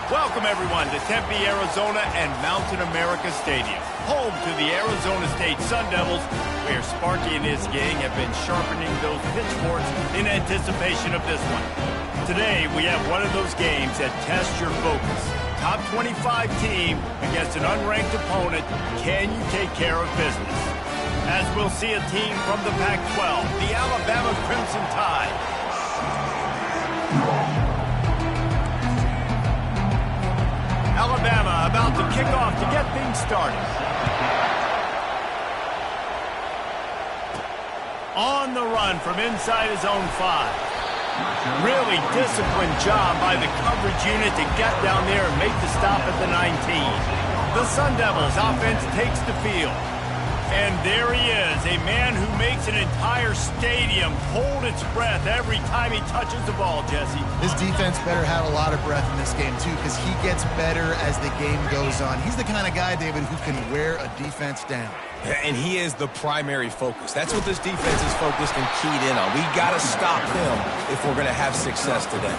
Welcome, everyone, to Tempe, Arizona and Mountain America Stadium, home to the Arizona State Sun Devils, where Sparky and his gang have been sharpening those pitchforks in anticipation of this one. Today, we have one of those games that tests your focus. Top 25 team against an unranked opponent. Can you take care of business? As we'll see a team from the Pac-12, the Alabama Crimson Tide. Alabama about to kick off to get things started. On the run from inside his own 5. Really disciplined job by the coverage unit to get down there and make the stop at the 19. The Sun Devils offense takes the field. And there he is, a man who makes an entire stadium hold its breath every time he touches the ball, Jesse. This defense better have a lot of breath in this game, too, because he gets better as the game goes on. He's the kind of guy, David, who can wear a defense down. And he is the primary focus. That's what this defense is focused and keyed in on. We got to stop him if we're going to have success today.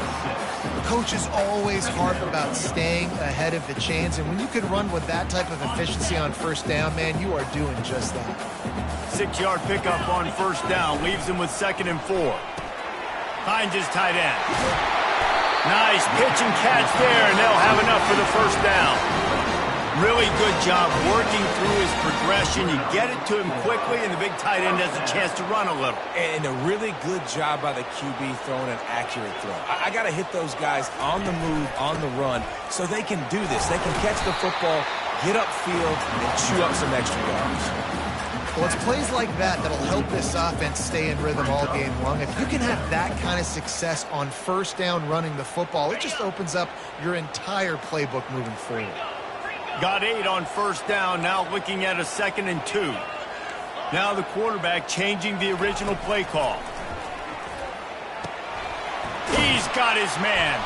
The coaches always harp about staying ahead of the chains, and when you can run with that type of efficiency on first down, man, you are doing just that. 6-yard pickup on first down leaves him with 2nd and 4. Finds his tight end. Nice pitch and catch there, and they'll have enough for the first down. Really good job working through his progression. You get it to him quickly, and the big tight end has a chance to run a little. And a really good job by the QB throwing an accurate throw. I got to hit those guys on the move, on the run, so they can do this. They can catch the football, get upfield, and chew up some extra yards. Well, it's plays like that that'll help this offense stay in rhythm all game long. If you can have that kind of success on first down running the football, it just opens up your entire playbook moving forward. Got 8 on first down, now looking at a 2nd and 2. Now the quarterback changing the original play call. He's got his man.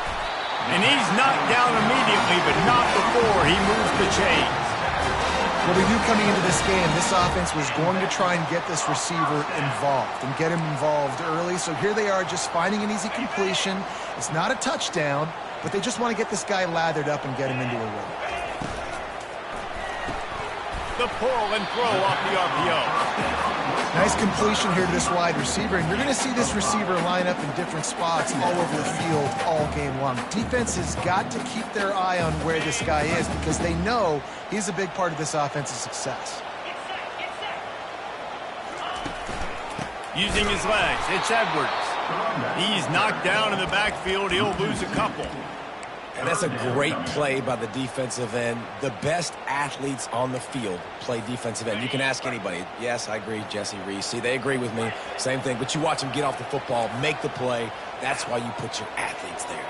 And he's knocked down immediately, but not before he moves the chains. Well, we knew coming into this game, this offense was going to try and get this receiver involved and get him involved early. So here they are just finding an easy completion. It's not a touchdown, but they just want to get this guy lathered up and get him into a rhythm. The pull and throw off the RPO. Nice completion here to this wide receiver, and you're going to see this receiver line up in different spots all over the field all game long. Defense has got to keep their eye on where this guy is because they know he's a big part of this offense's success. Using his legs, it's Edwards. He's knocked down in the backfield. He'll lose a couple. And that's a great play by the defensive end. The best athletes on the field play defensive end. You can ask anybody. Yes, I agree, Jesse Reese. See, they agree with me. Same thing. But you watch them get off the football, make the play. That's why you put your athletes there.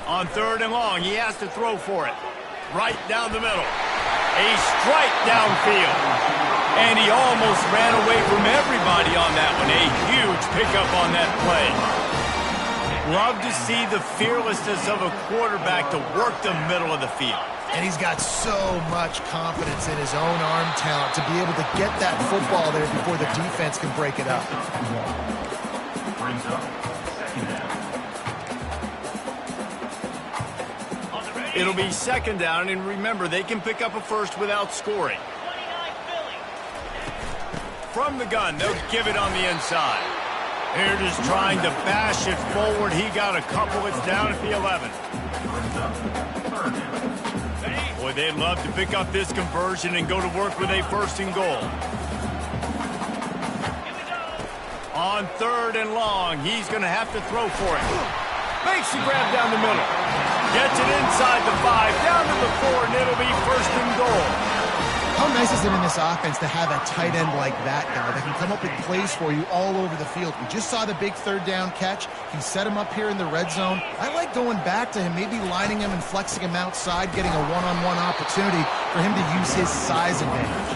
On 3rd and long, he has to throw for it. Right down the middle. A strike downfield. And he almost ran away from everybody on that one. A huge pickup on that play. Love to see the fearlessness of a quarterback to work the middle of the field. And he's got so much confidence in his own arm talent to be able to get that football there before the defense can break it up. It'll be 2nd down, and remember, they can pick up a first without scoring. From the gun, they'll give it on the inside. They're just trying to bash it forward. He got a couple. It's down at the 11. Boy, they'd love to pick up this conversion and go to work with a 1st and goal. On 3rd and long, he's going to have to throw for it. Makes the grab down the middle. Gets it inside the 5, down to the 4, and it'll be 1st and goal. How nice is it in this offense to have a tight end like that guy that can come up with plays for you all over the field? We just saw the big 3rd down catch. He set him up here in the red zone. I like going back to him, maybe lining him and flexing him outside, getting a one-on-one opportunity for him to use his size advantage.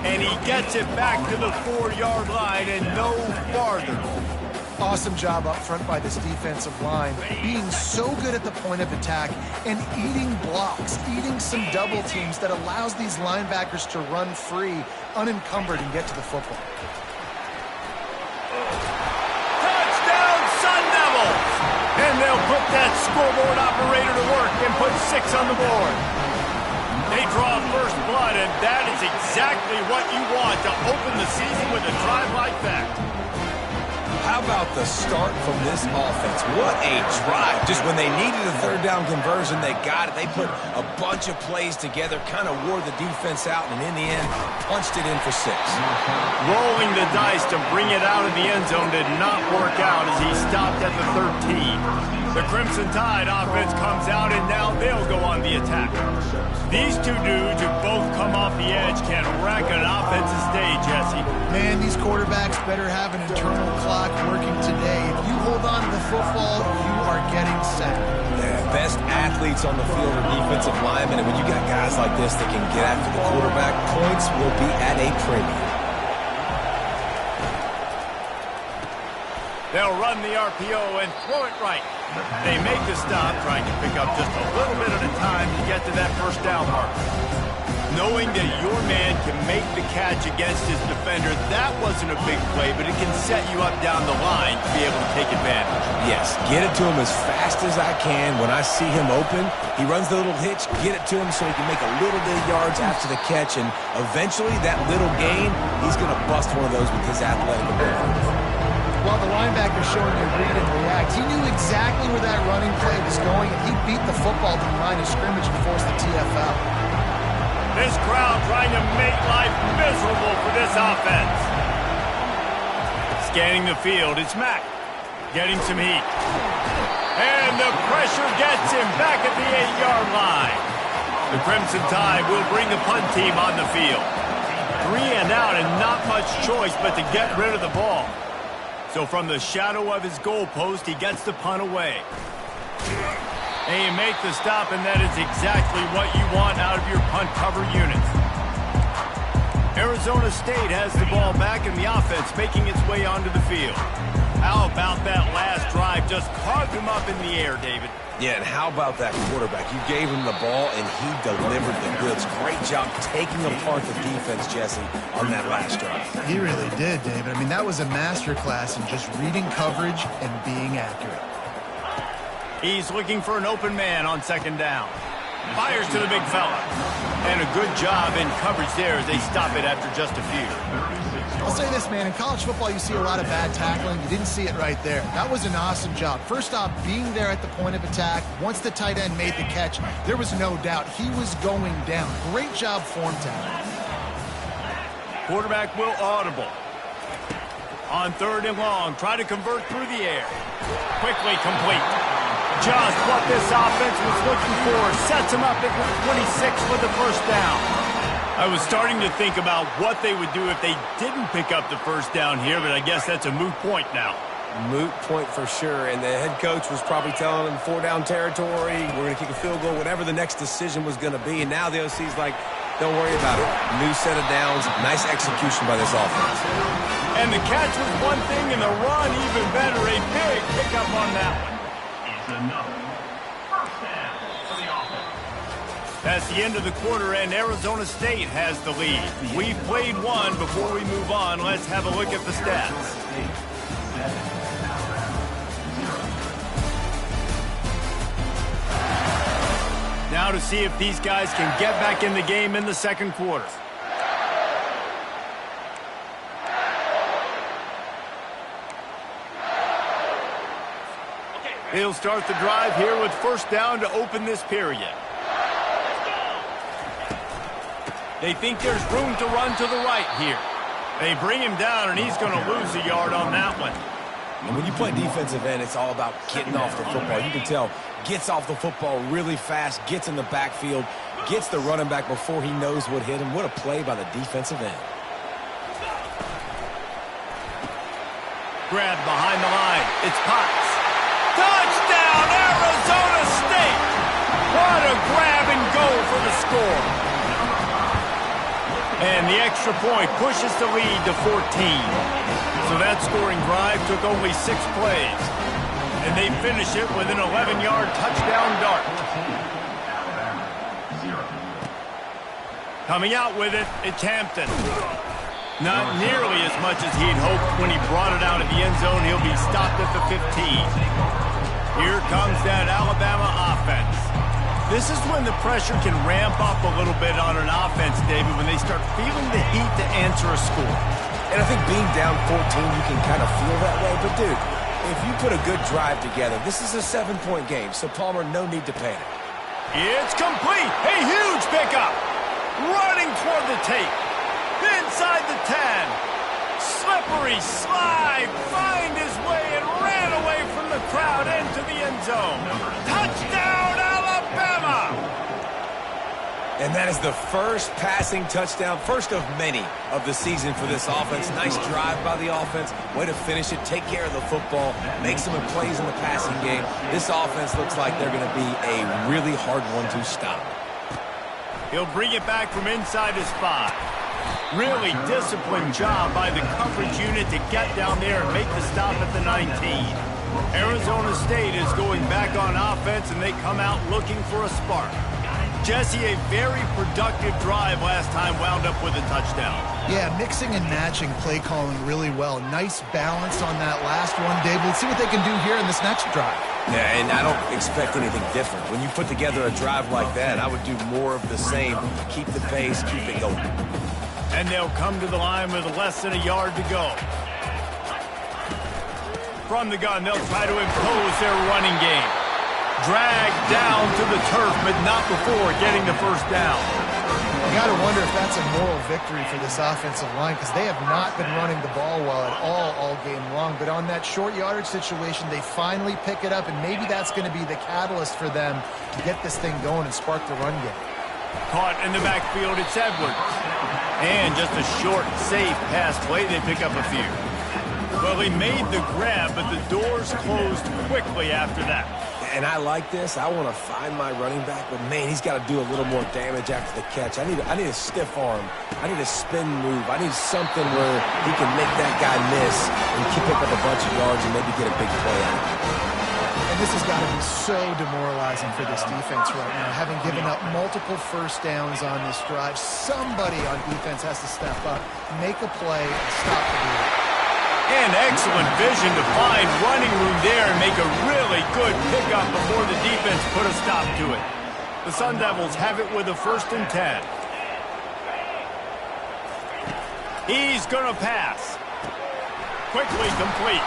And he gets it back to the 4-yard line and no farther. Awesome job up front by this defensive line, being so good at the point of attack and eating blocks, eating some double teams that allows these linebackers to run free, unencumbered, and get to the football. Touchdown! Put that scoreboard operator to work and put 6 on the board. They draw first blood, and that is exactly what you want to open the season with a drive like that. How about the start from this offense? What a drive. Just when they needed a third down conversion, they got it. They put a bunch of plays together, kind of wore the defense out, and in the end, punched it in for 6. Rolling the dice to bring it out of the end zone did not work out as he stopped at the 13. The Crimson Tide offense comes out, and now they'll go on the attack. These two dudes who both come off the edge can rack an offensive stage, Jesse. Man, these quarterbacks better have an internal clock working today. If you hold on to the football, you are getting sacked. Yeah, best athletes on the field are defensive linemen, and when you got guys like this that can get after the quarterback, points will be at a premium. They'll run the RPO and throw it right. They make the stop, trying to pick up just a little bit at a time to get to that first down mark. Knowing that your man can make the catch against his defender, that wasn't a big play, but it can set you up down the line to be able to take advantage. Yes, get it to him as fast as I can. When I see him open, he runs the little hitch, get it to him so he can make a little bit of yards after the catch, and eventually that little gain, he's going to bust one of those with his athletic ability. While the linebacker showing you read and react, he knew exactly where that running play was going, and he beat the football to the line of scrimmage and forced the TFL. This crowd trying to make life miserable for this offense. Scanning the field, it's Mack getting some heat. And the pressure gets him back at the 8-yard line. The Crimson Tide will bring the punt team on the field. 3 and out and not much choice but to get rid of the ball. So from the shadow of his goalpost, he gets the punt away. And you make the stop, and that is exactly what you want out of your punt cover units. Arizona State has the ball back, and the offense making its way onto the field. How about that last drive? Just carved him up in the air, David. Yeah, and how about that quarterback? You gave him the ball, and he delivered the goods. Great job taking apart the defense, Jesse, on that last drive. He really did, David. I mean, that was a masterclass in just reading coverage and being accurate. He's looking for an open man on second down. Fires to the big fella. And a good job in coverage there as they stop it after just a few. I'll say this, man. In college football, you see a lot of bad tackling. You didn't see it right there. That was an awesome job. First off, being there at the point of attack. Once the tight end made the catch, there was no doubt he was going down. Great job form tackling. Quarterback will audible. On 3rd and long, try to convert through the air. Quickly complete. Just what this offense was looking for. Sets him up at 26 for the first down. I was starting to think about what they would do if they didn't pick up the first down here, but I guess that's a moot point now. Moot point for sure, and the head coach was probably telling him 4-down territory, we're going to kick a field goal, whatever the next decision was going to be, and now the OC's like, don't worry about it. New set of downs, nice execution by this offense. And the catch was one thing, and the run even better. A big pickup on that one. That's the end of the quarter, and Arizona State has the lead. We've played one. Before we move on, let's have a look at the stats. Now to see if these guys can get back in the game in the second quarter. He'll start the drive here with first down to open this period. They think there's room to run to the right here. They bring him down, and he's going to lose a yard on that one. And when you play defensive end, it's all about getting off the football. You can tell, gets off the football really fast, gets in the backfield, gets the running back before he knows what hit him. What a play by the defensive end. Grab behind the line. It's Potts. Touchdown, Arizona State! What a grab and go for the score. And the extra point pushes the lead to 14. So that scoring drive took only 6 plays. And they finish it with an 11-yard touchdown dart. Coming out with it, it's Hampton. Not nearly as much as he'd hoped when he brought it out of the end zone. He'll be stopped at the 15. Here comes that Alabama offense. This is when the pressure can ramp up a little bit on an offense, David, when they start feeling the heat to answer a score. And I think being down 14, you can kind of feel that way. But, dude, if you put a good drive together, this is a 7-point game. So, Palmer, no need to panic. It's complete. A huge pickup. Running toward the tape. Inside the 10. Slippery slide. Find his way and ran away from the crowd into the end zone. Touchdown, Alabama! And that is the first passing touchdown, first of many of the season for this offense. Nice drive by the offense. Way to finish it, take care of the football, make some plays in the passing game. This offense looks like they're going to be a really hard one to stop. He'll bring it back from inside his 5. Really disciplined job by the coverage unit to get down there and make the stop at the 19. Arizona State is going back on offense, and they come out looking for a spark. Jesse, a very productive drive last time wound up with a touchdown. Yeah, mixing and matching play calling really well. Nice balance on that last one, Dave. Let's see what they can do here in this next drive. Yeah, and I don't expect anything different. When you put together a drive like that, I would do more of the same. Keep the pace, keep it going. And they'll come to the line with less than a yard to go. From the gun, they'll try to impose their running game. Dragged down to the turf, but not before getting the first down. You got to wonder if that's a moral victory for this offensive line, because they have not been running the ball well at all game long. But on that short yardage situation, they finally pick it up, and maybe that's going to be the catalyst for them to get this thing going and spark the run game. Caught in the backfield, it's Edwards. And just a short, safe pass play, they pick up a few. Well, he made the grab, but the doors closed quickly after that. And I like this. I want to find my running back, but, man, he's got to do a little more damage after the catch. I need a stiff arm. I need a spin move. I need something where he can make that guy miss and pick up a bunch of yards and maybe get a big play out of it. And this has got to be so demoralizing for this defense right now. Having given up multiple first downs on this drive, somebody on defense has to step up, make a play, and stop the bleeding. And excellent vision to find running room there and make a really good pickup before the defense put a stop to it. The Sun Devils have it with a 1st and 10. He's going to pass. Quickly complete.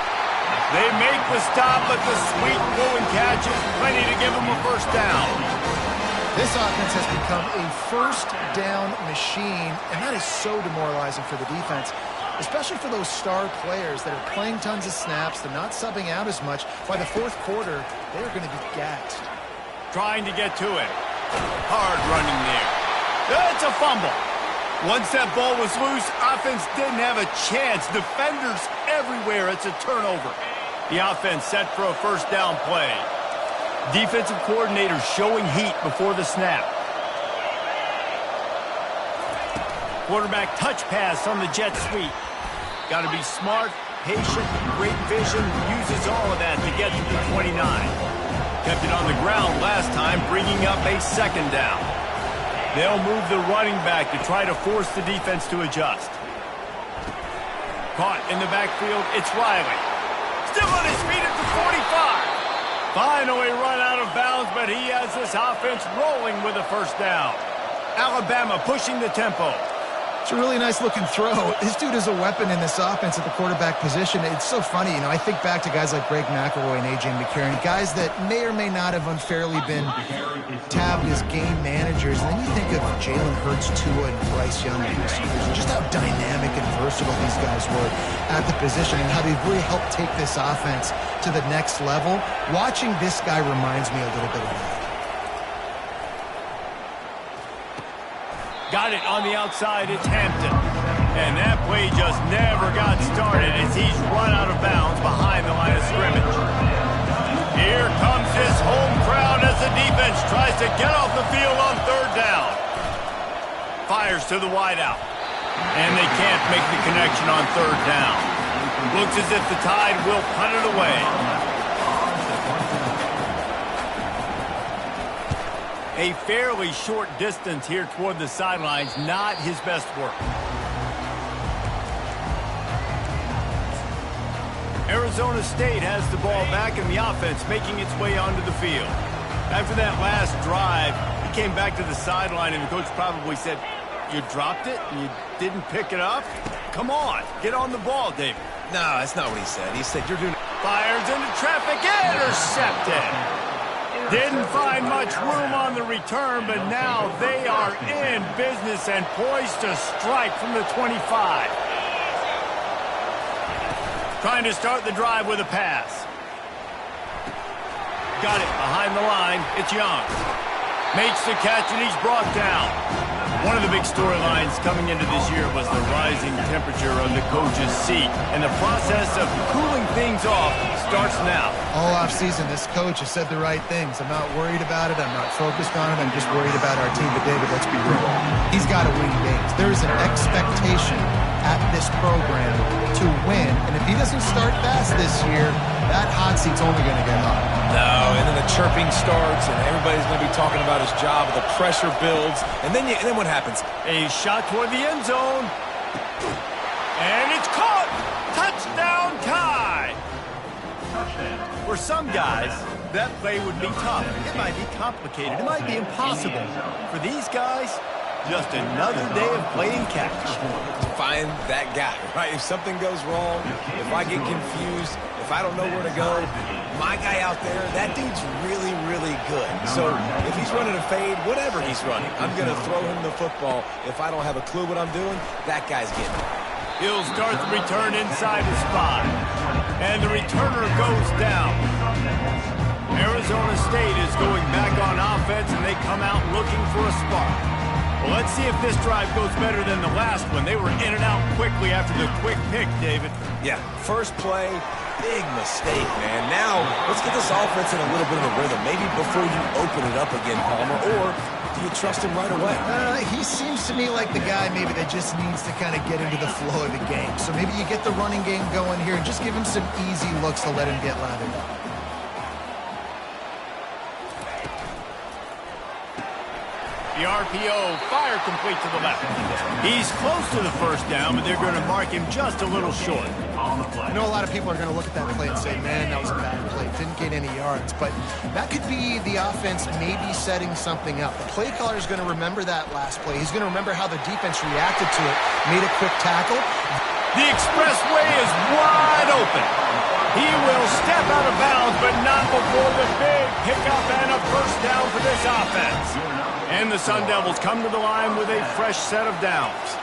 They make the stop, but the sweet throwing catch is plenty to give them a first down. This offense has become a first down machine, and that is so demoralizing for the defense, especially for those star players that are playing tons of snaps. They're not subbing out as much. By the 4th quarter, they're going to be gassed. Trying to get to it. Hard running there. That's a fumble. Once that ball was loose, offense didn't have a chance. Defenders everywhere. It's a turnover. The offense set for a first down play. Defensive coordinator showing heat before the snap. Quarterback touch pass on the jet sweep. Got to be smart, patient, great vision. Uses all of that to get to the 29. Kept it on the ground last time, bringing up a 2nd down. They'll move the running back to try to force the defense to adjust. Caught in the backfield, it's Riley. Still on his feet at the 45. Finally run out of bounds, but he has this offense rolling with a first down. Alabama pushing the tempo. It's a really nice-looking throw. This dude is a weapon in this offense at the quarterback position. It's so funny. You know, I think back to guys like Greg McElroy and A.J. McCarron, guys that may or may not have unfairly been tabbed as game managers. And then you think of Jalen Hurts, Tua, and Bryce Young, and just how dynamic and versatile these guys were at the position and how they've really helped take this offense to the next level. Watching this guy reminds me a little bit of that. Got it on the outside, it's Hampton. And that play just never got started as he's run out of bounds behind the line of scrimmage. Here comes his home crowd as the defense tries to get off the field on 3rd down. Fires to the wideout. And they can't make the connection on 3rd down. Looks as if the Tide will punt it away. A fairly short distance here toward the sidelines, not his best work. Arizona State has the ball back and the offense making its way onto the field. After that last drive, he came back to the sideline and the coach probably said, "You dropped it and you didn't pick it up? Come on, get on the ball, David." No, that's not what he said. He said, "You're doing..." Fires into traffic, intercepted. Didn't find much room on the return, but now they are in business and poised to strike from the 25. Trying to start the drive with a pass. Got it behind the line. It's Young. Makes the catch, and he's brought down. One of the big storylines coming into this year was the rising temperature on the coach's seat, and the process of cooling things off starts now. All offseason, this coach has said the right things. I'm not worried about it. I'm not focused on it. I'm just worried about our team. But, David, let's be real. He's got to win games. There is an expectation at this program to win, and if he doesn't start fast this year, that hot seat's only going to get hot. No, and then the chirping starts, and everybody's going to be talking about his job. The pressure builds, and then what happens? A shot toward the end zone, and it's caught. Touchdown tie. For some guys, that play would be tough. It might be complicated. It might be impossible. For these guys, just another day of playing catch. Find that guy, right? If something goes wrong, if I get confused, if I don't know where to go, my guy out there, that dude's really, really good. So if he's running a fade, whatever he's running, I'm going to throw him the football. If I don't have a clue what I'm doing, that guy's getting it. He'll start the return inside the spot. And the returner goes down. Arizona State is going back on offense, and they come out looking for a spark. Well, let's see if this drive goes better than the last one. They were in and out quickly after the quick pick, David. Yeah, first play, big mistake, man. Now, let's get this offense in a little bit of a rhythm. Maybe before you open it up again, Palmer, or do you trust him right away? He seems to me like the guy maybe that just needs to kind of get into the flow of the game. So maybe you get the running game going here and just give him some easy looks to let him get lathered up. The RPO, fire complete to the left. He's close to the first down, but they're going to mark him just a little short. I know a lot of people are going to look at that play and say, man, that was a bad play. Didn't get any yards. But that could be the offense maybe setting something up. The play caller is going to remember that last play. He's going to remember how the defense reacted to it, made a quick tackle. The expressway is wide open. He will step out of bounds, but not before the big pickup and a first down for this offense. And the Sun Devils come to the line with a fresh set of downs.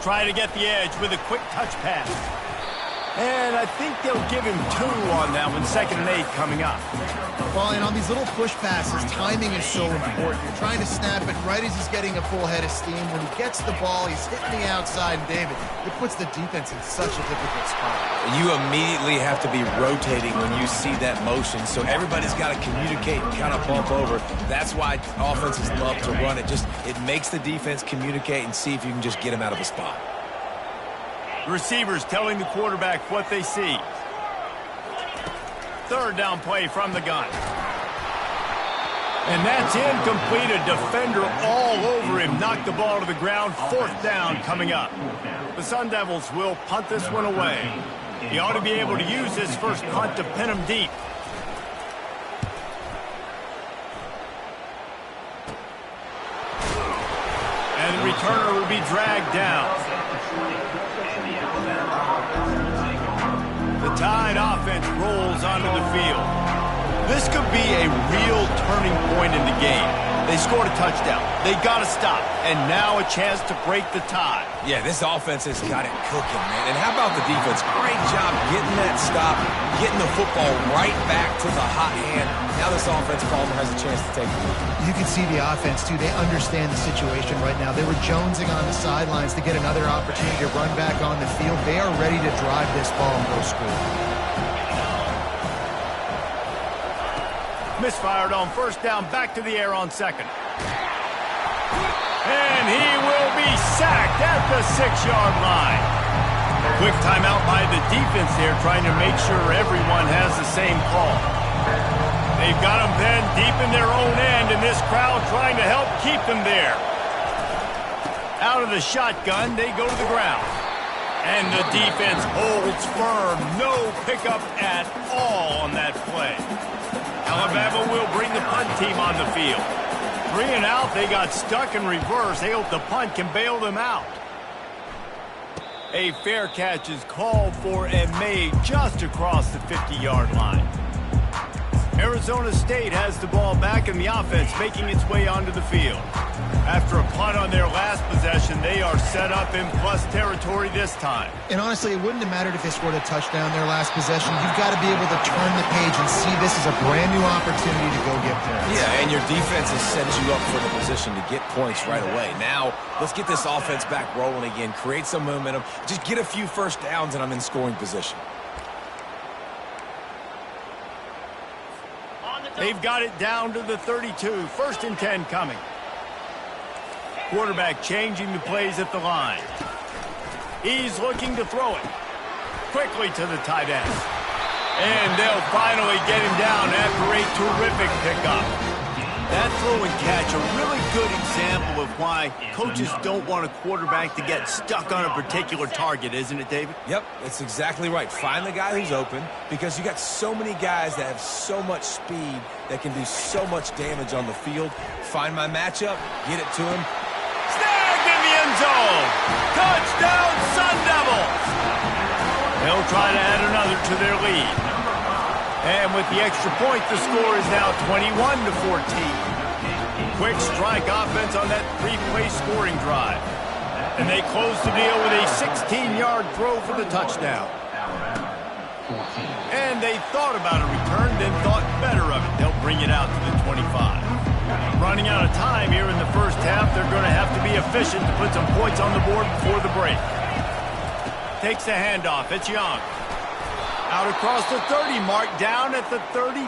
Try to get the edge with a quick touch pass. And I think they'll give him 2 on that one, 2nd and 8 coming up. Well, and on these little push passes, timing is so important. You're trying to snap it right as he's getting a full head of steam. When he gets the ball, he's hitting the outside, and David, it puts the defense in such a difficult spot. You immediately have to be rotating when you see that motion, so everybody's got to communicate and kind of bump over. That's why offenses love to run it. It makes the defense communicate and see if you can just get him out of a spot. Receivers telling the quarterback what they see. 3rd down play from the gun. And that's incomplete. A defender all over him. Knocked the ball to the ground. 4th down coming up. The Sun Devils will punt this one away. He ought to be able to use his first punt to pin him deep. And the returner will be dragged down. The Tide offense rolls onto the field. This could be a real turning point in the game. They scored a touchdown. They got to stop. And now a chance to break the tie. Yeah, this offense has got it cooking, man. And how about the defense? Great job getting that stop, getting the football right back to the hot hand. Now this offense, Palmer, has a chance to take the lead. You can see the offense, too. They understand the situation right now. They were jonesing on the sidelines to get another opportunity to run back on the field. They are ready to drive this ball and go score. Misfired on 1st down, back to the air on 2nd. And he will be sacked at the 6-yard line. Quick timeout by the defense there, trying to make sure everyone has the same call. They They've got them pinned deep in their own end, and this crowd trying to help keep them there. Out of the shotgun, they go to the ground. And the defense holds firm. No pickup at all on that play. Alabama will bring the punt team on the field. 3 and out, they got stuck in reverse. They hope the punt can bail them out. A fair catch is called for and made just across the 50-yard line. Arizona State has the ball back in the offense, making its way onto the field. After a punt on their last possession, they are set up in plus territory this time. And honestly, it wouldn't have mattered if they scored a touchdown their last possession. You've got to be able to turn the page and see this is a brand new opportunity to go get points. Yeah, and your defense has set you up for the position to get points right away. Now, let's get this offense back rolling again, create some momentum, just get a few first downs, and I'm in scoring position. They've got it down to the 32. 1st and 10 coming. Quarterback changing the plays at the line. He's looking to throw it. Quickly to the tight end. And they'll finally get him down after a terrific pickup. That throw and catch, a really good example of why coaches don't want a quarterback to get stuck on a particular target, isn't it, David? Yep, that's exactly right. Find the guy who's open because you got so many guys that have so much speed that can do so much damage on the field. Find my matchup, get it to him. Snagged in the end zone. Touchdown, Sun Devils. They'll try to add another to their lead. And with the extra point, the score is now 21-14. Quick strike offense on that 3-play scoring drive. And they close the deal with a 16-yard throw for the touchdown. And they thought about a return, then thought better of it. They'll bring it out to the 25. Running out of time here in the first half, they're going to have to be efficient to put some points on the board before the break. Takes the handoff. It's Young. Out across the 30 mark, down at the 35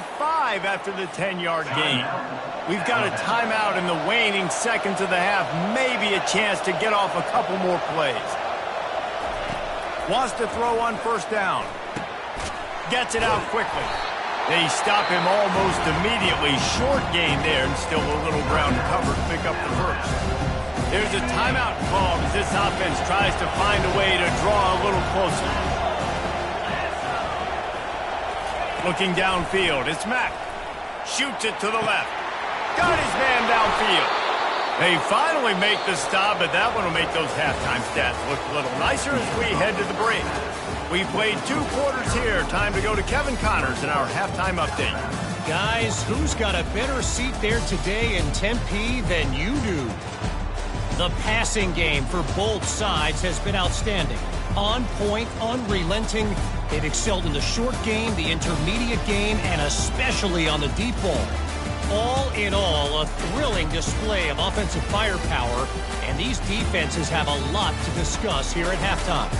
after the 10-yard gain. We've got a timeout in the waning seconds of the half. Maybe a chance to get off a couple more plays. Wants to throw on 1st down. Gets it out quickly. They stop him almost immediately. Short gain there and still a little ground to cover to pick up the first. There's a timeout called as this offense tries to find a way to draw a little closer. Looking downfield, it's Mack. Shoots it to the left. Got his man downfield. They finally make the stop, but that one will make those halftime stats look a little nicer as we head to the break. We played 2 quarters here. Time to go to Kevin Connors in our halftime update. Guys, who's got a better seat there today in Tempe than you do? The passing game for both sides has been outstanding. On point, unrelenting. They've excelled in the short game, the intermediate game, and especially on the deep ball. All in all, a thrilling display of offensive firepower, and these defenses have a lot to discuss here at halftime.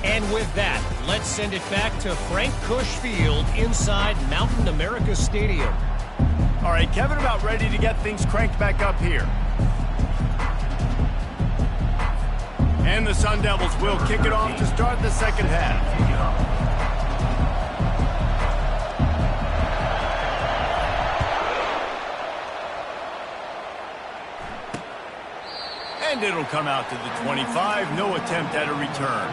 And with that, let's send it back to Frank Cush Field inside Mountain America Stadium. All right, Kevin, about ready to get things cranked back up here. And the Sun Devils will kick it off to start the second half. And it'll come out to the 25. No attempt at a return.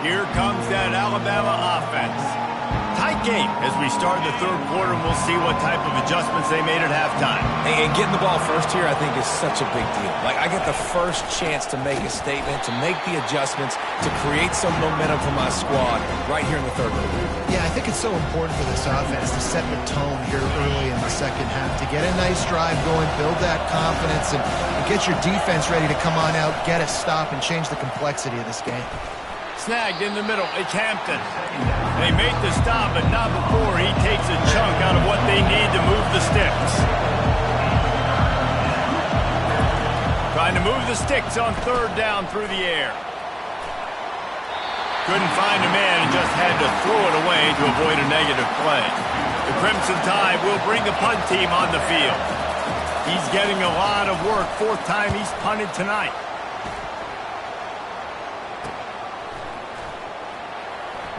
Here comes that Alabama offense. Tight game as we start the 3rd quarter, and we'll see what type of adjustments they made at halftime. And getting the ball first here, I think, is such a big deal. Like, I get the first chance to make a statement, to make the adjustments, to create some momentum for my squad right here in the 3rd quarter. Yeah, I think it's so important for this offense to set the tone here early in the second half, to get a nice drive going, build that confidence, and get your defense ready to come on out, get a stop, and change the complexity of this game. Snagged in the middle. It's Hampton. They make the stop, but not before he takes a chunk out of what they need to move the sticks. Trying to move the sticks on 3rd down through the air. Couldn't find a man and just had to throw it away to avoid a negative play. The Crimson Tide will bring the punt team on the field. He's getting a lot of work. 4th time he's punted tonight.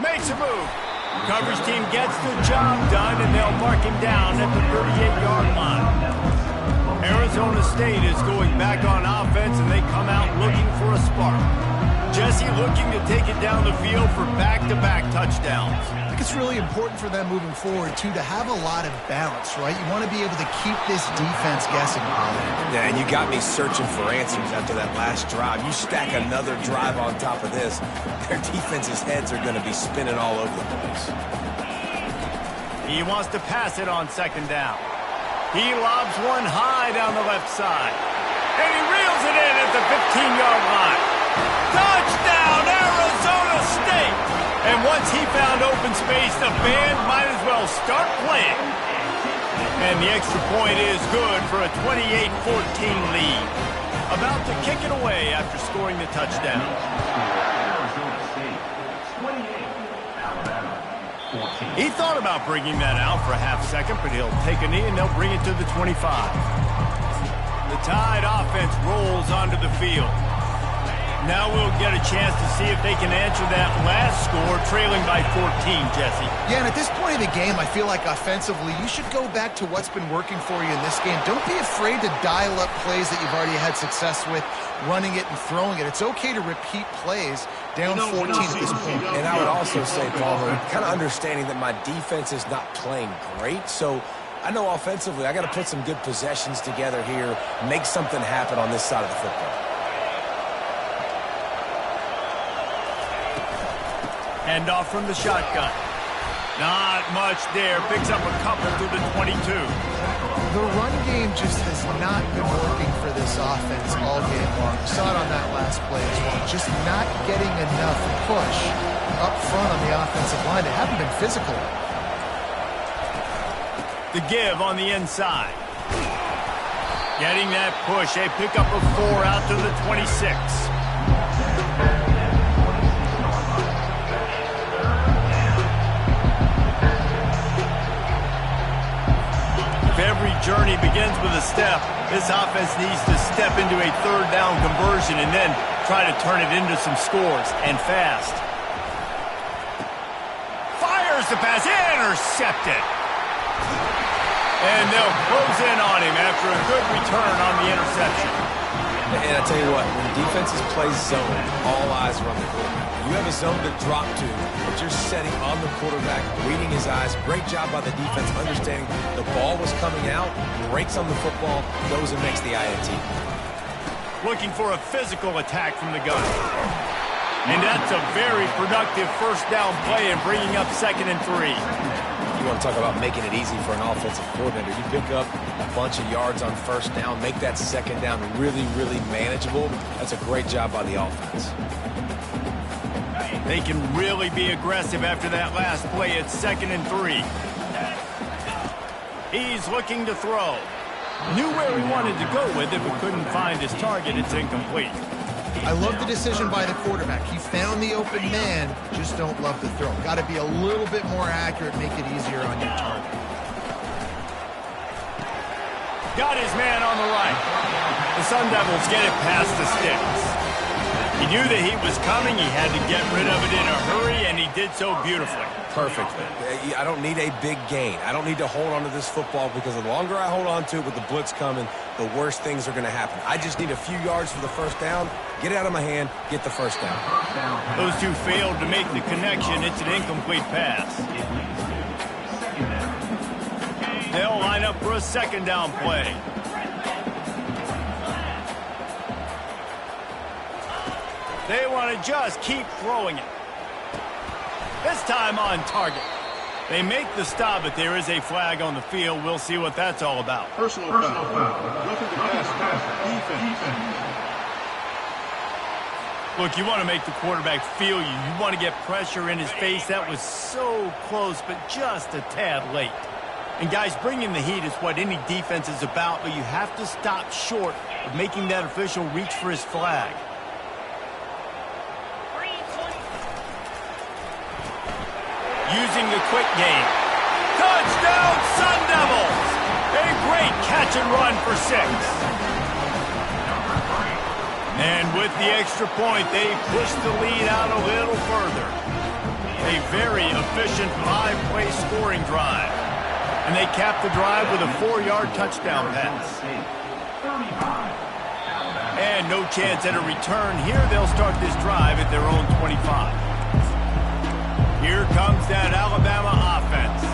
Makes a move. Coverage team gets the job done, and they'll mark him down at the 38-yard line. Arizona State is going back on offense, and they come out looking for a spark. Jesse looking to take it down the field for back-to-back touchdowns. I think it's really important for them moving forward, too, to have a lot of balance, right? You want to be able to keep this defense guessing, Colin. Yeah, and you got me searching for answers after that last drive. You stack another drive on top of this, their defense's heads are going to be spinning all over the place. He wants to pass it on second down. He lobs one high down the left side. And he reels it in at the 15-yard line. Touchdown, Arizona State! And once he found open space, the band might as well start playing. And the extra point is good for a 28-14 lead. About to kick it away after scoring the touchdown. He thought about bringing that out for a half second, but he'll take a knee and they'll bring it to the 25. The Tide offense rolls onto the field. Now we'll get a chance to see if they can answer that last score, trailing by 14, Jesse. Yeah, and at this point of the game, I feel like offensively, you should go back to what's been working for you in this game. Don't be afraid to dial up plays that you've already had success with, running it and throwing it. It's okay to repeat plays down 14 at this point. And I would also say, Palmer, kind of understanding that my defense is not playing great, so I know offensively I got to put some good possessions together here, make something happen on this side of the football. Hand off from the shotgun. Not much there. Picks up a couple to the 22. The run game just has not been working for this offense all game long. We saw it on that last play as well. Just not getting enough push up front on the offensive line. They haven't been physical. The give on the inside. Getting that push. A pickup of 4 out to the 26. Every journey begins with a step. This offense needs to step into a third down conversion and then try to turn it into some scores, and fast. Fires the pass, intercepted. And they'll close in on him after a good return on the interception. And I tell you what, when defenses play zone, all eyes are on the quarterback. You have a zone to drop to, but you're setting on the quarterback, reading his eyes. Great job by the defense, understanding the ball was coming out, breaks on the football, goes and makes the INT. Looking for a physical attack from the gun. And that's a very productive first down play and bringing up 2nd and 3. You want to talk about making it easy for an offensive coordinator. You pick up a bunch of yards on first down, make that second down really, really manageable. That's a great job by the offense. They can really be aggressive after that last play at 2nd and 3. He's looking to throw. Knew where he wanted to go with it, but couldn't find his target. It's incomplete. I love the decision by the quarterback. He found the open man, just don't love the throw. Got to be a little bit more accurate, make it easier on your target. Got his man on the right. The Sun Devils get it past the sticks. He knew that he was coming. He had to get rid of it in a hurry, and he did so beautifully. Perfectly. I don't need a big gain. I don't need to hold on to this football because the longer I hold on to it with the blitz coming, the worse things are going to happen. I just need a few yards for the first down, get it out of my hand, get the first down. Those two failed to make the connection. It's an incomplete pass. They'll line up for a 2nd down play. They want to just keep throwing it. This time on target. They make the stop, but there is a flag on the field. We'll see what that's all about. Personal foul. Roughing the pass. Defense. Look, you want to make the quarterback feel you. You want to get pressure in his face. That was so close, but just a tad late. And guys, bringing the heat is what any defense is about, but you have to stop short of making that official reach for his flag. Using the quick game. Touchdown, Sun Devils! A great catch and run for 6. And with the extra point, they push the lead out a little further. A very efficient 5-play scoring drive. And they cap the drive with a 4-yard touchdown pass. And no chance at a return here. They'll start this drive at their own 25. Here comes that Alabama offense.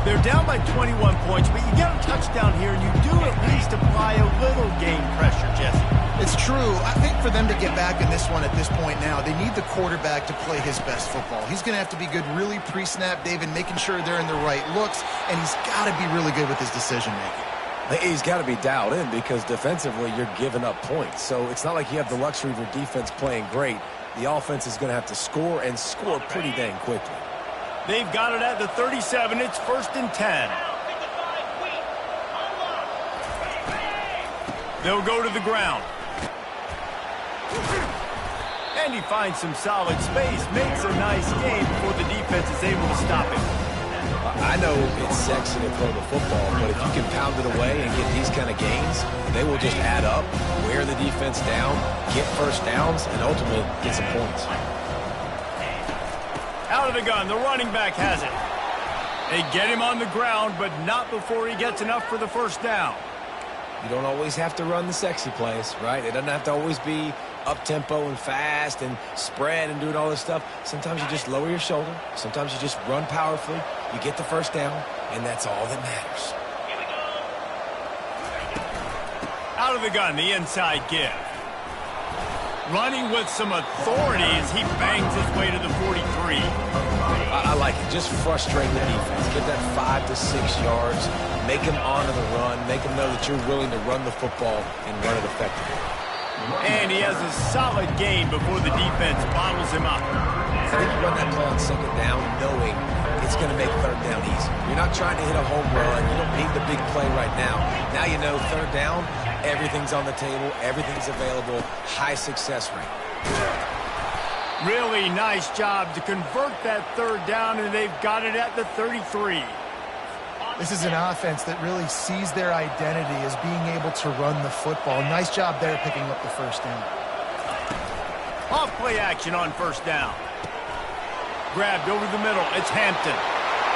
They're down by 21 points, but you get a touchdown here, and you do at least apply a little game pressure, Jesse. It's true. I think for them to get back in this one at this point now, they need the quarterback to play his best football. He's going to have to be good really pre-snap, David, making sure they're in the right looks, and he's got to be really good with his decision-making. He's got to be dialed in because defensively you're giving up points. So it's not like you have the luxury of your defense playing great. The offense is going to have to score and score pretty dang quickly. They've got it at the 37. It's 1st and 10. They'll go to the ground. And he finds some solid space. Makes a nice game before the defense is able to stop him. I know it's sexy to throw the football, but if you can pound it away and get these kind of gains, they will just add up, wear the defense down, get first downs, and ultimately get some points. Out of the gun, the running back has it. They get him on the ground, but not before he gets enough for the first down. You don't always have to run the sexy plays, right? It doesn't have to always be up-tempo and fast and spread and doing all this stuff. Sometimes you just lower your shoulder. Sometimes you just run powerfully. You get the first down, and that's all that matters. Out of the gun, the inside give. Running with some authority as he bangs his way to the 43. I like it. Just frustrate the defense. Get that 5 to 6 yards. Make them honor the run. Make them know that you're willing to run the football and run it effectively. And he has a solid gain before the defense bottles him up. I think you run that play on 2nd down knowing it's going to make 3rd down easy. You're not trying to hit a home run. You don't need the big play right now. Now you know 3rd down, everything's on the table, everything's available, high success rate. Really nice job to convert that 3rd down, and they've got it at the 33. This is an offense that really sees their identity as being able to run the football. Nice job there picking up the first down. Off play action on 1st down. Grabbed over the middle. It's Hampton.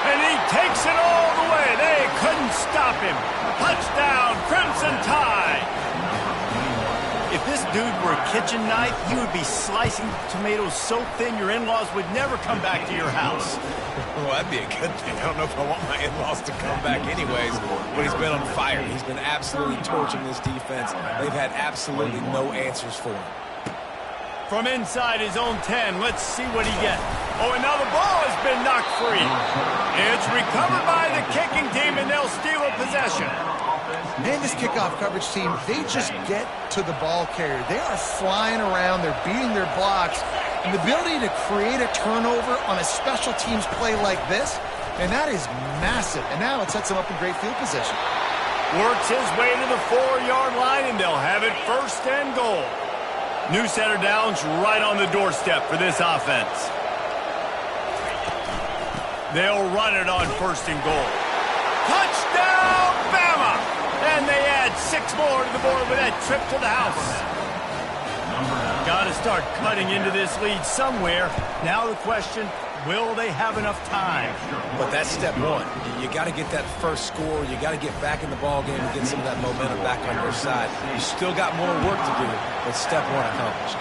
And he takes it all the way. They couldn't stop him. Touchdown, Crimson Tide. If this dude were a kitchen knife, he would be slicing tomatoes so thin your in-laws would never come back to your house. Well, that'd be a good thing. I don't know if I want my in-laws to come back anyways, but he's been on fire. He's been absolutely torching this defense. They've had absolutely no answers for him. From inside his own 10, let's see what he gets. Oh, and now the ball has been knocked free. It's recovered by the kicking team, and they'll steal a possession. Man, this kickoff coverage team, they just get to the ball carrier. They are flying around. They're beating their blocks. And the ability to create a turnover on a special teams play like this, and that is massive. And now it sets them up in great field position. Works his way to the 4-yard line, and they'll have it 1st and goal. New set of downs right on the doorstep for this offense. They'll run it on 1st and goal. Touchdown, Bama! And they add 6 more to the board with that trip to the house. Got to start cutting into this lead somewhere. Now the question, will they have enough time? But that's step one. You got to get that first score. You got to get back in the ball game and get some of that momentum back on your side. You still got more work to do, but step one accomplished.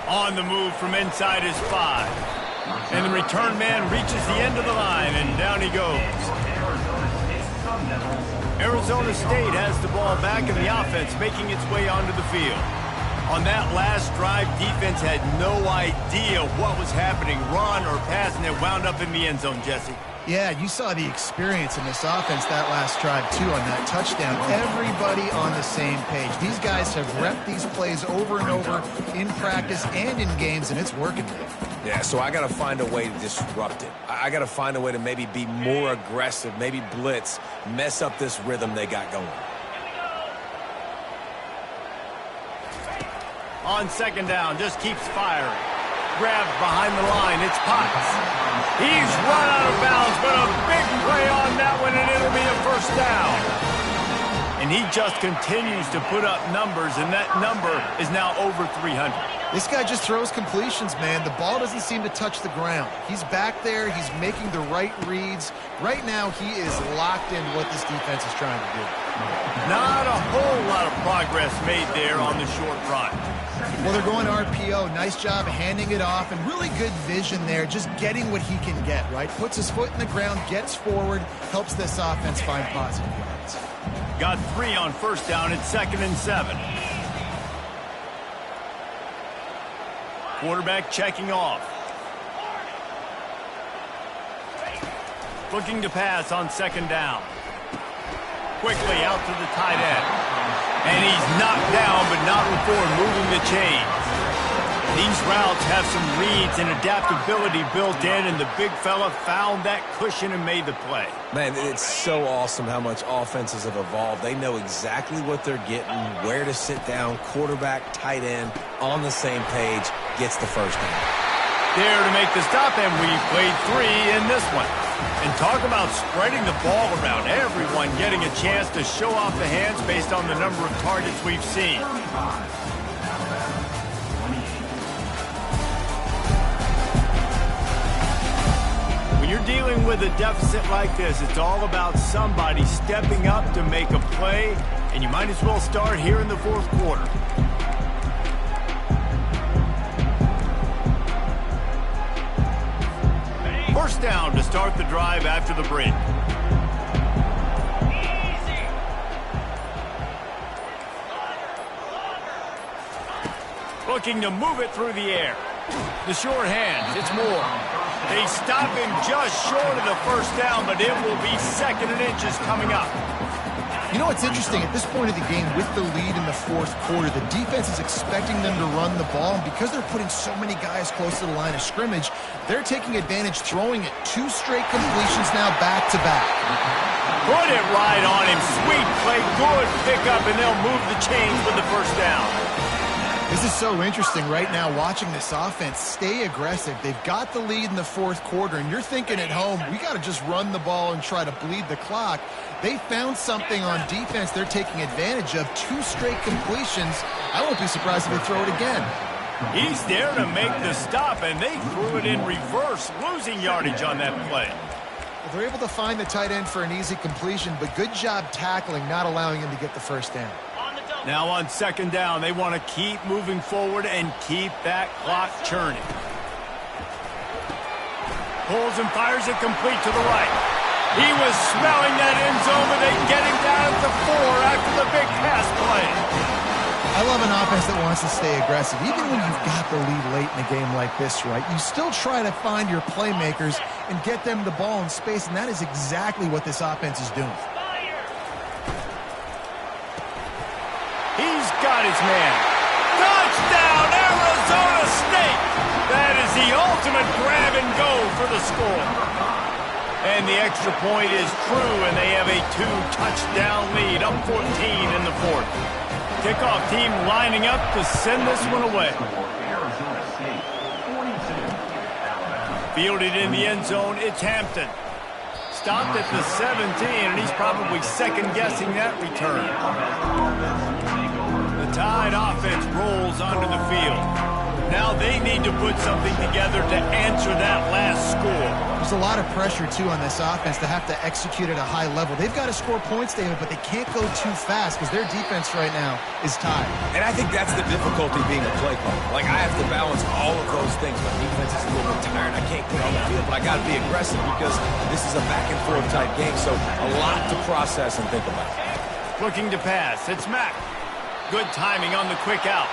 On the move from inside his 5. And the return man reaches the end of the line, and down he goes. Arizona State has the ball back, and the offense making its way onto the field. On that last drive, defense had no idea what was happening, run or pass, and it wound up in the end zone, Jesse. Yeah, you saw the experience in this offense that last drive, too, on that touchdown. Everybody on the same page. These guys have repped these plays over and over in practice and in games, and it's working. Yeah, so I got to find a way to disrupt it. I got to find a way to maybe be more aggressive, maybe blitz, mess up this rhythm they got going. On 2nd down, just keeps firing. Grabbed behind the line, it's Potts. He's run out of bounds, but a big play on that one, and it'll be a 1st down. And he just continues to put up numbers, and that number is now over 300. This guy just throws completions, man. The ball doesn't seem to touch the ground. He's back there. He's making the right reads. Right now, he is locked into what this defense is trying to do. Not a whole lot of progress made there on the short run. Well, they're going RPO. Nice job handing it off, and really good vision there, just getting what he can get, right? Puts his foot in the ground, gets forward, helps this offense find positive yards. Got 3 on first down. It's 2nd and 7. Quarterback checking off. Looking to pass on 2nd down. Quickly out to the tight end. And he's knocked down, but not before moving the chains. These routes have some reads and adaptability built in, and the big fella found that cushion and made the play. Man, it's so awesome how much offenses have evolved. They know exactly what they're getting, where to sit down, quarterback, tight end, on the same page, gets the first down. There to make the stop, and we played 3 in this one. And talk about spreading the ball around. Everyone getting a chance to show off the hands based on the number of targets we've seen. When you're dealing with a deficit like this, it's all about somebody stepping up to make a play, and you might as well start here in the 4th quarter. First down to start the drive after the break. Looking to move it through the air. The short hand, it's Moore. They stop him just short of the first down, but it will be 2nd and inches coming up. You know what's interesting? At this point of the game, with the lead in the 4th quarter, the defense is expecting them to run the ball, and because they're putting so many guys close to the line of scrimmage, they're taking advantage, throwing it 2 straight completions now back-to-back. Put it right on him. Sweet play, good pickup, and they'll move the chains with the first down. This is so interesting right now, watching this offense stay aggressive. They've got the lead in the 4th quarter, and you're thinking at home, we got to just run the ball and try to bleed the clock. They found something on defense they're taking advantage of. 2 straight completions. I won't be surprised if they throw it again. He's there to make the stop, and they threw it in reverse, losing yardage on that play. Well, they're able to find the tight end for an easy completion, but good job tackling, not allowing him to get the first down. Now on 2nd down, they want to keep moving forward and keep that clock churning. Pulls and fires it complete to the right. He was smelling that end zone, but they get him down at the 4 after the big pass play. I love an offense that wants to stay aggressive. Even when you've got the lead late in a game like this, right, you still try to find your playmakers and get them the ball in space, and that is exactly what this offense is doing. He's got his man. Touchdown, Arizona State! That is the ultimate grab and go for the score. And the extra point is true, and they have a 2-touchdown lead, up 14 in the 4th. Kickoff team lining up to send this one away. Fielded in the end zone, it's Hampton. Stopped at the 17, and he's probably second-guessing that return. The Tide offense rolls onto the field. Now they need to put something together to answer that last score. There's a lot of pressure, too, on this offense to have to execute at a high level. They've got to score points, David, but they can't go too fast because their defense right now is tied. And I think that's the difficulty being a play caller. Like, I have to balance all of those things. My defense is a little bit tired. I can't get on the field, but I got to be aggressive because this is a back-and-forth type game, so a lot to process and think about. Looking to pass. It's Mack. Good timing on the quick out.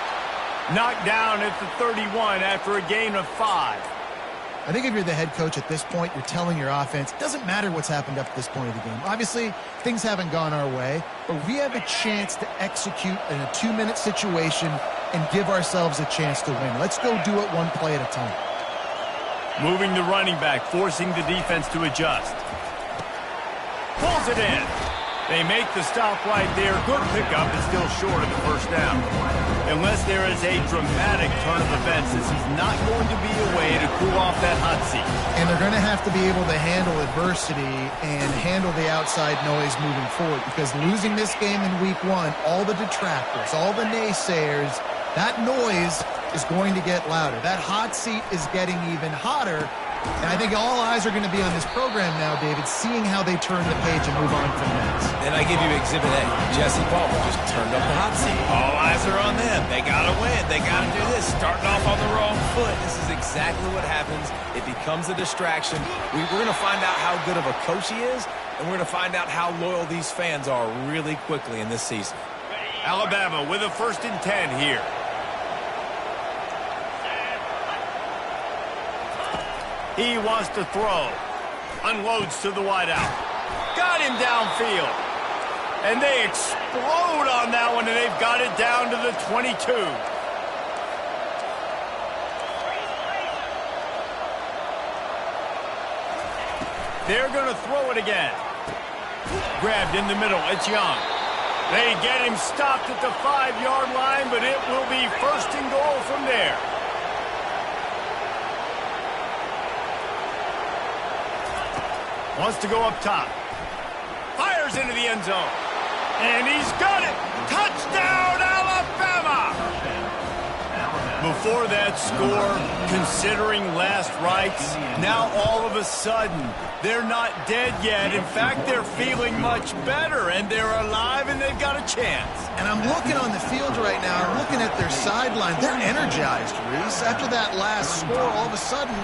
Knocked down at the 31 after a gain of 5. I think if you're the head coach at this point, you're telling your offense, it doesn't matter what's happened up to this point of the game. Obviously, things haven't gone our way, but we have a chance to execute in a 2-minute situation and give ourselves a chance to win. Let's go do it one play at a time. Moving the running back, forcing the defense to adjust. Pulls it in. They make the stop right there. Good pickup is still short of the first down. Unless there is a dramatic turn of events, this is not going to be a way to cool off that hot seat. And they're going to have to be able to handle adversity and handle the outside noise moving forward, because losing this game in week 1, all the detractors, all the naysayers, that noise is going to get louder. That hot seat is getting even hotter. And I think all eyes are going to be on this program now, David, seeing how they turn the page and move on from this. Then I give you Exhibit A. Jesse Palmer just turned up the hot seat. All eyes are on them. They got to win. They got to do this. Starting off on the wrong foot. This is exactly what happens. It becomes a distraction. We're going to find out how good of a coach he is, and we're going to find out how loyal these fans are really quickly in this season. Alabama with a 1st and 10 here. He wants to throw. Unloads to the wideout. Got him downfield. And they explode on that one, and they've got it down to the 22. They're going to throw it again. Grabbed in the middle. It's Young. They get him stopped at the 5-yard line, but it will be 1st and goal from there. Wants to go up top. Fires into the end zone. And he's got it. Touchdown, Alabama! Before that score, considering last rites, now all of a sudden, they're not dead yet. In fact, they're feeling much better, and they're alive, and they've got a chance. And I'm looking on the field right now. I'm looking at their sideline. They're energized, Reese. After that last score, all of a sudden,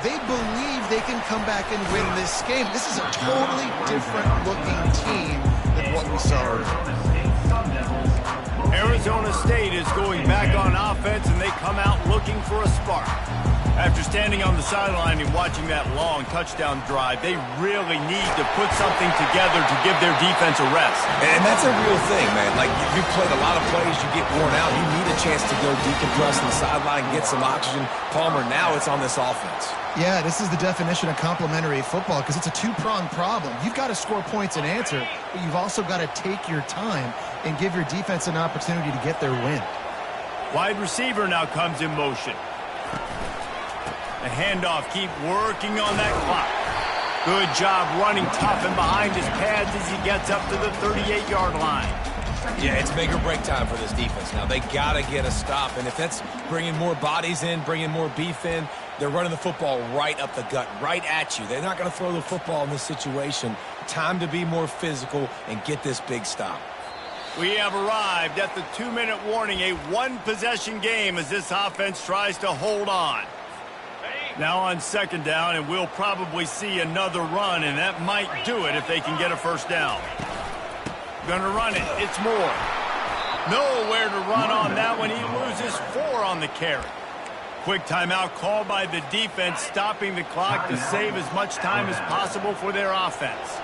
they believe they can come back and win this game. This is a totally different-looking team than what we saw earlier. Arizona State is going back on offense, and they come out looking for a spark. After standing on the sideline and watching that long touchdown drive, they really need to put something together to give their defense a rest. And that's a real thing, man. Like, you played a lot of plays, you get worn out. You need a chance to go decompress on the sideline, get some oxygen. Palmer, now it's on this offense. Yeah, this is the definition of complementary football, because it's a two-pronged problem. You've got to score points and answer, but you've also got to take your time and give your defense an opportunity to get their win. Wide receiver now comes in motion. The handoff, keep working on that clock. Good job running tough and behind his pads as he gets up to the 38-yard line. Yeah, it's make or break time for this defense now. They got to get a stop, and if that's bringing more bodies in, bringing more beef in, they're running the football right up the gut, right at you. They're not going to throw the football in this situation. Time to be more physical and get this big stop. We have arrived at the 2-minute warning, a one-possession game as this offense tries to hold on. Now on 2nd down, and we'll probably see another run, and that might do it if they can get a 1st down. Gonna run it. It's Moore. Nowhere to run on that one. He loses 4 on the carry. Quick timeout called by the defense, stopping the clock to save as much time as possible for their offense.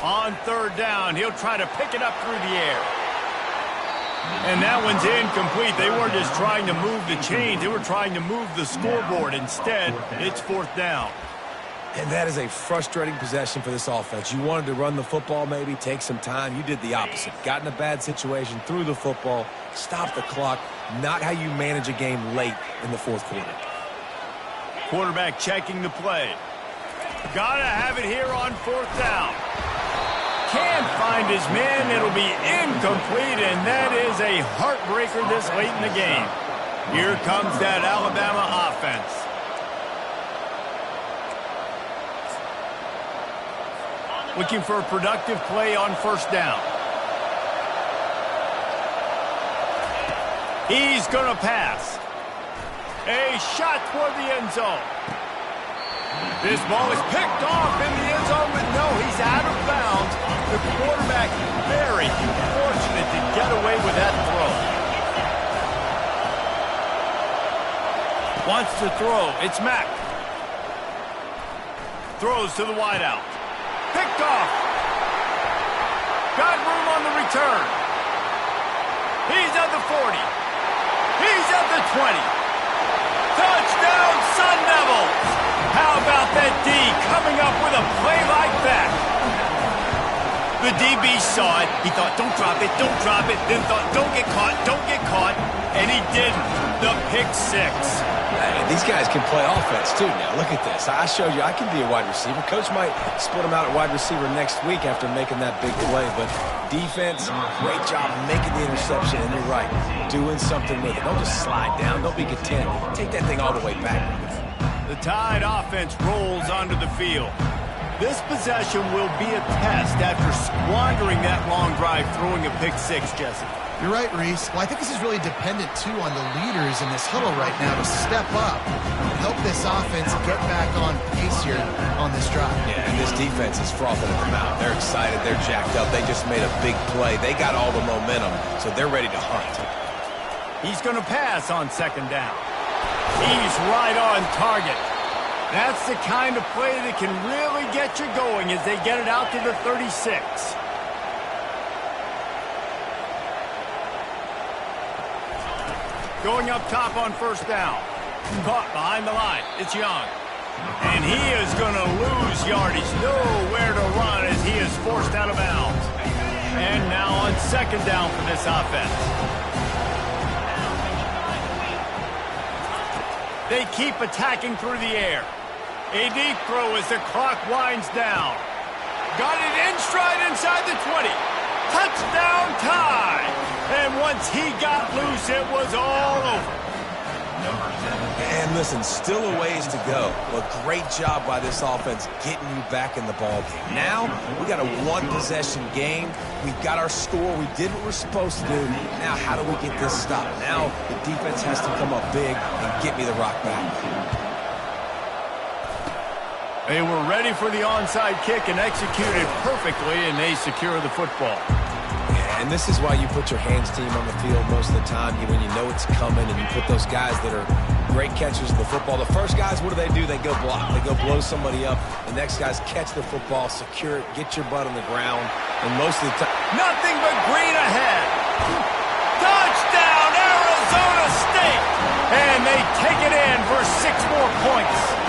On 3rd down, he'll try to pick it up through the air. And that one's incomplete. They weren't just trying to move the chains. They were trying to move the scoreboard. Instead, it's 4th down. And that is a frustrating possession for this offense. You wanted to run the football, maybe take some time. You did the opposite. Got in a bad situation, threw the football, stopped the clock. Not how you manage a game late in the 4th quarter. Quarterback checking the play. Gotta have it here on 4th down. Can't find his man. It'll be incomplete, and that is a heartbreaker this late in the game. Here comes that Alabama offense. Looking for a productive play on 1st down. He's going to pass. A shot toward the end zone. This ball is picked off in the end zone, but no, he's out of bounds. The quarterback very fortunate to get away with that throw. Wants to throw. It's Mack. Throws to the wideout. Picked off. Got room on the return. He's at the 40. He's at the 20. Touchdown, Sun Devils! about that D coming up with a play like that? The DB saw it. He thought, don't drop it, don't drop it. Then thought, don't get caught. And he didn't. The pick six. Hey, these guys can play offense, too. Now, look at this. I showed you I can be a wide receiver. Coach might split him out at wide receiver next week after making that big play. But defense, great job making the interception. And you're right, doing something with it. Don't just slide down. Don't be content. Take that thing all the way back. The Tide offense rolls onto the field. This possession will be a test after squandering that long drive throwing a pick six, Jesse. You're right, Reese. Well, I think this is really dependent, too, on the leaders in this huddle right now to step up and help this offense get back on pace here on this drive. Yeah, and this defense is frothing at the mouth. They're excited. They're jacked up. They just made a big play. They got all the momentum, so they're ready to hunt. He's going to pass on second down. He's right on target. That's the kind of play that can really get you going as they get it out to the 36. Going up top on first down. Caught behind the line. It's Young. And he is going to lose yardage. Nowhere to run as he is forced out of bounds. And now on second down for this offense. They keep attacking through the air. A deep throw as the clock winds down. Got it in stride inside the 20. Touchdown Tide. And once he got loose, it was all over. And listen, still a ways to go. A great job by this offense getting you back in the ball game. Now, we got a one-possession game. We got our score. We did what we're supposed to do. Now, how do we get this stopped? Now, the defense has to come up big and get me the rock back. They were ready for the onside kick and executed perfectly, and they secure the football. And this is why you put your hands team on the field most of the time when you know it's coming, and you put those guys that are great catchers of the football. The first guys, what do? They go block. They go blow somebody up. The next guys catch the football, secure it, get your butt on the ground, and most of the time... Nothing but green ahead. Touchdown, Arizona State! And they take it in for 6 more points.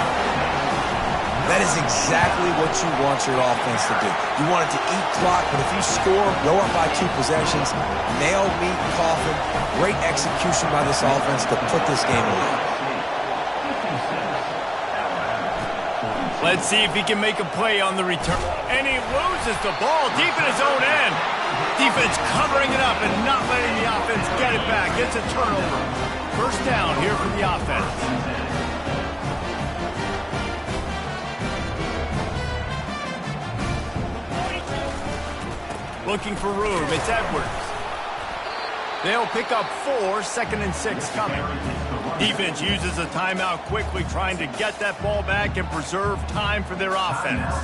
That is exactly what you want your offense to do. You want it to eat clock, but if you score, go up by 2 possessions, nail, meet, coffin, great execution by this offense to put this game away. Let's see if he can make a play on the return. And he loses the ball deep in his own end. Defense covering it up and not letting the offense get it back. It's a turnover. First down here for the offense. Looking for room. It's Edwards. They'll pick up 4, 2nd and 6 coming. Defense uses a timeout quickly, trying to get that ball back and preserve time for their offense.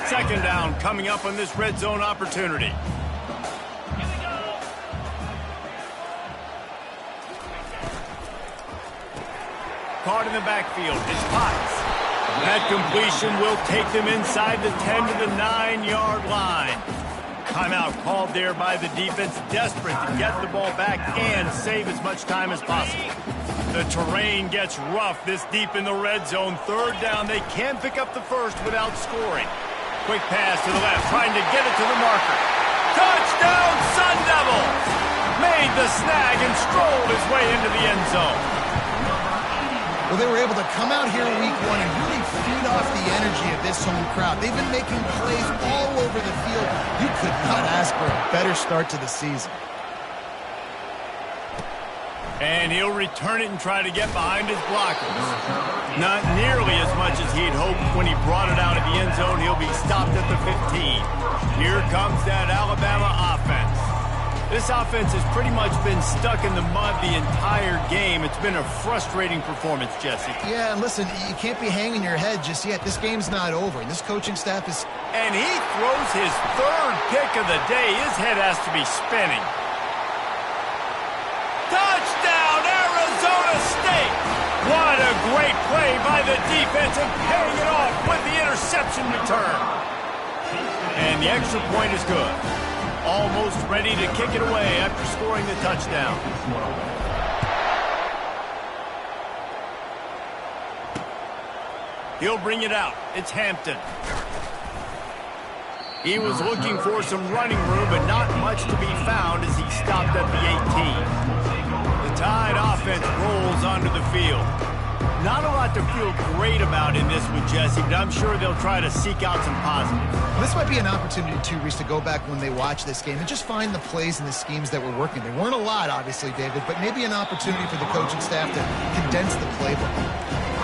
Second down coming up on this red zone opportunity. Caught in the backfield. It's Potts. That completion will take them inside the 10 to the 9-yard line. Timeout called there by the defense, desperate to get the ball back and save as much time as possible. The terrain gets rough this deep in the red zone. Third down, they can pick up the first without scoring. Quick pass to the left, trying to get it to the marker. Touchdown, Sun Devils! Made the snag and strolled his way into the end zone. Well, they were able to come out here in week 1 and really feed off the energy of this home crowd. They've been making plays all over the field. You could not ask for a better start to the season. And he'll return it and try to get behind his blockers. Not nearly as much as he'd hoped when he brought it out of the end zone. He'll be stopped at the 15. Here comes that Alabama offense. This offense has pretty much been stuck in the mud the entire game. It's been a frustrating performance, Jesse. Yeah, and listen, you can't be hanging your head just yet. This game's not over, and this coaching staff is... And he throws his 3rd pick of the day. His head has to be spinning. Touchdown, Arizona State! What a great play by the defense and paying it off with the interception return. And the extra point is good. Almost ready to kick it away after scoring the touchdown. He'll bring it out. It's Hampton. He was looking for some running room, but not much to be found as he stopped at the 18. The Tide offense rolls onto the field. Not a lot to feel great about in this one, Jesse, but I'm sure they'll try to seek out some positives. This might be an opportunity, too, Reese, to go back when they watch this game and just find the plays and the schemes that were working. They weren't a lot, obviously, David, but maybe an opportunity for the coaching staff to condense the playbook.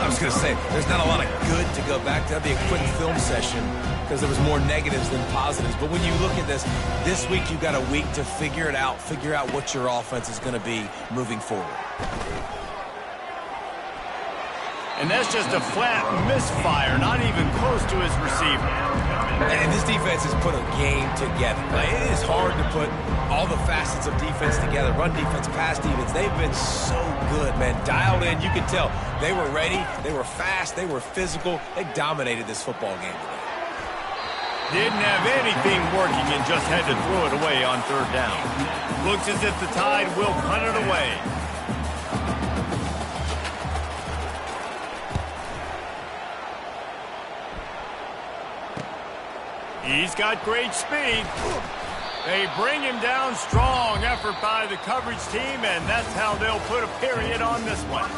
I was going to say, there's not a lot of good to go back to. That'd be a quick film session because there was more negatives than positives. But when you look at this week you've got a week to figure it out, figure out what your offense is going to be moving forward. And that's just a flat misfire, not even close to his receiver. And this defense has put a game together. Like, it is hard to put all the facets of defense together. Run defense, pass defense. They've been so good, man. Dialed in. You can tell they were ready. They were fast. They were physical. They dominated this football game today. Didn't have anything working and just had to throw it away on third down. Looks as if the Tide will punt it away. He's got great speed. They bring him down. Strong effort by the coverage team, and that's how they'll put a period on this one.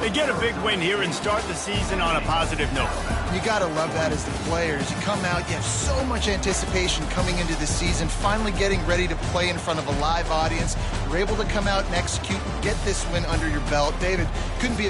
They get a big win here and start the season on a positive note. You got to love that as the players. You come out, you have so much anticipation coming into the season, finally getting ready to play in front of a live audience. You're able to come out and execute and get this win under your belt. David, couldn't be a better